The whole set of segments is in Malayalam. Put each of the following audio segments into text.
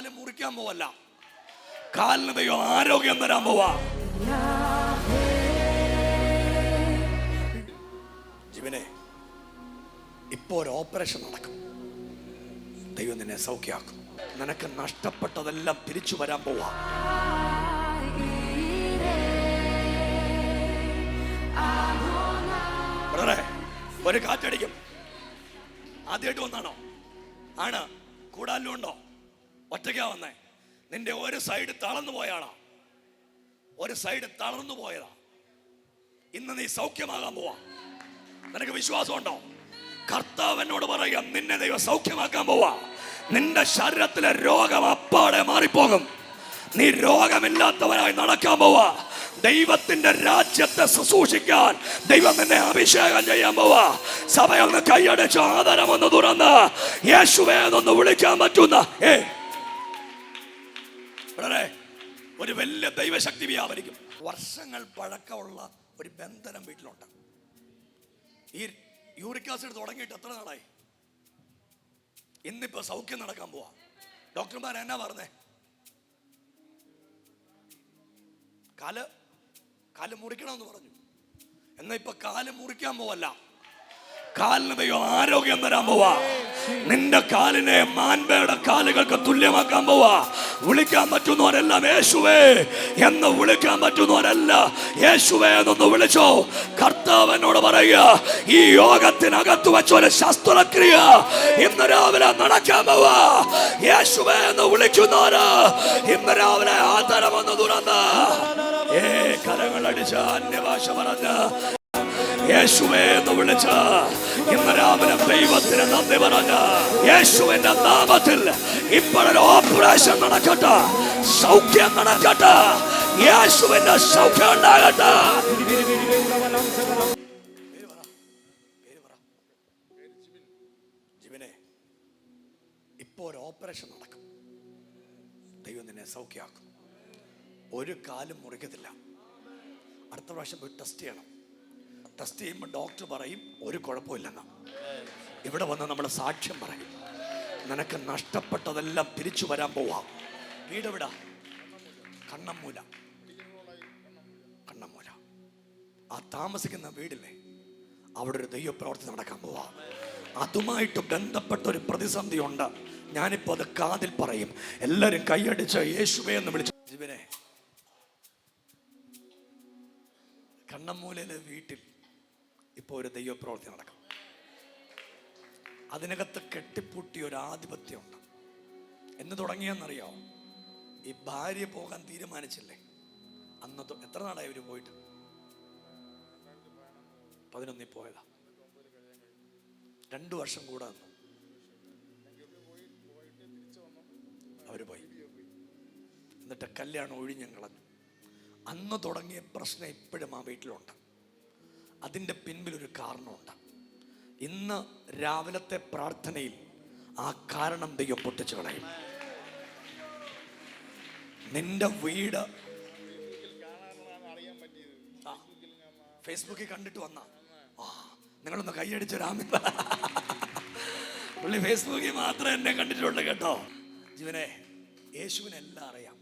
കാല് മുറിക്കാൻ പോവല്ല, കാലിന് ദൈവം ആരോഗ്യം തരാൻ പോവാ. ജീവനെ, ഇപ്പോ ഒരു ഓപ്പറേഷൻ നടക്കും. ദൈവം നിന്നെ സൗഖ്യമാക്കും. നിനക്ക് നഷ്ടപ്പെട്ടതെല്ലാം തിരിച്ചു വരാൻ പോവാ. ഒരു കാറ്റടിക്കും. ആദ്യമായിട്ട് വന്നാണോ? ആണ്. കൂടാലും ഉണ്ടോ? ഒറ്റയ്ക്കാ വന്നേ? നിന്റെ ഒരു സൈഡ് തളർന്നു പോയാളാ, ഒരു സൈഡ് തളർന്നു പോയതാ. ഇന്ന് നീ സൗഖ്യമാകാൻ പോവാ. നിനക്ക് വിശ്വാസം ഉണ്ടോ? കർത്താവ് എന്നോട് പറയാം, നിന്നെ ദൈവം സൗഖ്യമാക്കാൻ പോവാ. നിന്റെ ശരീരത്തിലെ രോഗം അപ്പാടെ മാറിപ്പോകും. നീ രോഗമില്ലാത്തവരായി നടക്കാൻ പോവാ. ദൈവത്തിന്റെ രാജ്യത്തെ ശുശ്രൂഷിക്കാൻ ദൈവം നിന്നെ അഭിഷേകം ചെയ്യാൻ പോവാ. സഭയൊന്ന് കൈയടിച്ച് ആദരമൊന്ന് തുറന്ന് യേശുവേ എന്നൊന്ന് വിളിക്കാൻ പറ്റുന്ന ഒരു വലിയ ദൈവശക്തി വ്യാപരിക്കും. വർഷങ്ങൾ പഴക്കമുള്ള ഒരു ബന്ധനം വീട്ടിലുണ്ട്. ഈ യൂറിക് ആസിഡ് തുടങ്ങിയിട്ട് എത്ര നാളായി? ഇന്നിപ്പോ സൗഖ്യം നടക്കാൻ പോവാ. ഡോക്ടർമാർ എന്നാ പറഞ്ഞേ? കാല് മുറിക്കണമെന്ന് പറഞ്ഞു. എന്നാ ഇപ്പൊ കാല് മുറിക്കാൻ പോവല്ല, കാലിന് ദൈവം ആരോഗ്യം തരാൻ പോവാ. നിന്റെ കാലിനെ മാൻപയുടെ കാലുകൾക്ക് തുല്യമാക്കാൻ പോവാ. വിളിക്കാൻ പറ്റുന്നവരെല്ലാം യേശുവേ എന്ന് വിളിക്കാൻ പറ്റുന്നവരല്ല യേശുവേ എന്നൊന്ന് വിളിച്ചോ. കർത്താവ് എന്നോട് പറയുക, ഈ യോഗത്തിനകത്ത് വെച്ച ഒരു ശസ്ത്രക്രിയ ഇന്ന് രാവിലെ നടക്കാൻ പോവാ. യേശുവേ എന്ന് വിളിക്കുന്നവര് ഇന്ന് രാവിലെ ആദരവെന്ന് തുറന്ന് കരങ്ങളടിച്ച് അന്യഭാഷ പറഞ്ഞ് യേശുവേ എന്ന് വിളിച്ച് ഇന്ന് രാവിലെ ദൈവത്തിന് നന്ദി പറഞ്ഞ യേശുവിന്റെ നാമത്തിൽ ഇപ്പോഴൊരു ഓപ്പറേഷൻ നടക്കട്ടെ, സൗഖ്യം നടക്കട്ടെ, യേശുവിന്റെ സൗഖ്യം ഉണ്ടാകട്ടെ. ജീവനെ, ഇപ്പോ ഒരു ഓപ്പറേഷൻ നടക്കും. ദൈവം നിന്നെ സൗഖ്യമാക്കും. ഒരു കാലും മുറിക്കത്തില്ല. അടുത്ത പ്രാവശ്യം പോയി ടെസ്റ്റ് ചെയ്യണം. ടെസ്റ്റ് ചെയ്യുമ്പോൾ ഡോക്ടർ പറയും ഒരു കുഴപ്പമില്ലെന്ന്. ഇവിടെ വന്ന് നമ്മൾ സാക്ഷ്യം പറയും. നിനക്ക് നഷ്ടപ്പെട്ടതെല്ലാം തിരിച്ചു വരാൻ പോവാം. വീടെവിടാ? കണ്ണമ്മൂല. കണ്ണമ്മൂല. ആ താമസിക്കുന്ന വീടില്ലേ, അവിടെ ഒരു ദൈവപ്രവർത്തി നടക്കാൻ പോവാ. അതുമായിട്ട് ബന്ധപ്പെട്ട ഒരു പ്രതിസന്ധി ഉണ്ട്. ഞാനിപ്പോ അത് കാതിൽ പറയും. എല്ലാരും കൈയടിച്ച് യേശുവേ എന്ന് വിളിച്ചു. ജീവനെ, കണ്ണമ്മൂലയിലെ വീട്ടിൽ ഇപ്പോൾ ഒരു ദൈവപ്രവൃത്തി നടക്കും. അതിനകത്ത് കെട്ടിപ്പൂട്ടിയ ഒരു ആധിപത്യമുണ്ട്. എന്ന് തുടങ്ങിയെന്നറിയാമോ? ഈ ഭാര്യ പോകാൻ തീരുമാനിച്ചില്ലേ, അന്ന് എത്ര നാളായി അവര് പോയിട്ട്? 11 പോയതാ. 2 വർഷം കൂടെ വന്നു അവര് പോയി. എന്നിട്ട് കല്യാണം ഒഴിഞ്ഞു കളഞ്ഞു. അന്ന് തുടങ്ങിയ പ്രശ്നം ഇപ്പോഴും ആ വീട്ടിലുണ്ട്. അതിൻ്റെ പിൻപിലൊരു കാരണമുണ്ട്. ഇന്ന് രാവിലത്തെ പ്രാർത്ഥനയിൽ ആ കാരണം ദൈവം പൊട്ടിച്ചു കളയും. നിന്റെ വീട് ഫേസ്ബുക്കിൽ കണ്ടിട്ട് വന്ന നിങ്ങളൊന്ന് കൈയടിച്ച രാമി. പുള്ളി ഫേസ്ബുക്കിൽ മാത്രമേ എന്നെ കണ്ടിട്ടുള്ളൂ കേട്ടോ. ജീവനെ, യേശുവിനെ എല്ലാം അറിയാം,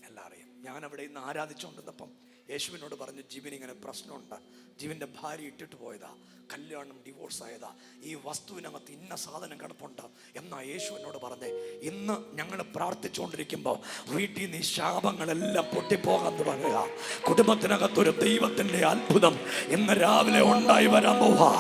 എല്ലാം അറിയാം. ഞാൻ അവിടെ ഇന്ന് ആരാധിച്ചുകൊണ്ടിരുന്നപ്പം യേശുവിനോട് പറഞ്ഞു, ജീവൻ ഇങ്ങനെ പ്രശ്നമുണ്ട്. ജീവന്റെ ഭാര്യ ഇട്ടിട്ട് പോയതാ, കല്യാണം ഡിവോഴ്സ് ആയതാ, ഈ വസ്തുവിനകത്ത് ഇന്ന സാധനം കിടപ്പുണ്ട് എന്നാ യേശു എന്നോട് പറഞ്ഞേ. ഇന്ന് ഞങ്ങൾ പ്രാർത്ഥിച്ചുകൊണ്ടിരിക്കുമ്പോൾ വീട്ടിൽ നിന്ന് ഈ ശാപങ്ങളെല്ലാം പൊട്ടിപ്പോകാൻ തുടങ്ങുക. കുടുംബത്തിനകത്തൊരു ദൈവത്തിന്റെ അത്ഭുതം ഇന്ന് രാവിലെ ഉണ്ടായി വരാൻ പോവാ.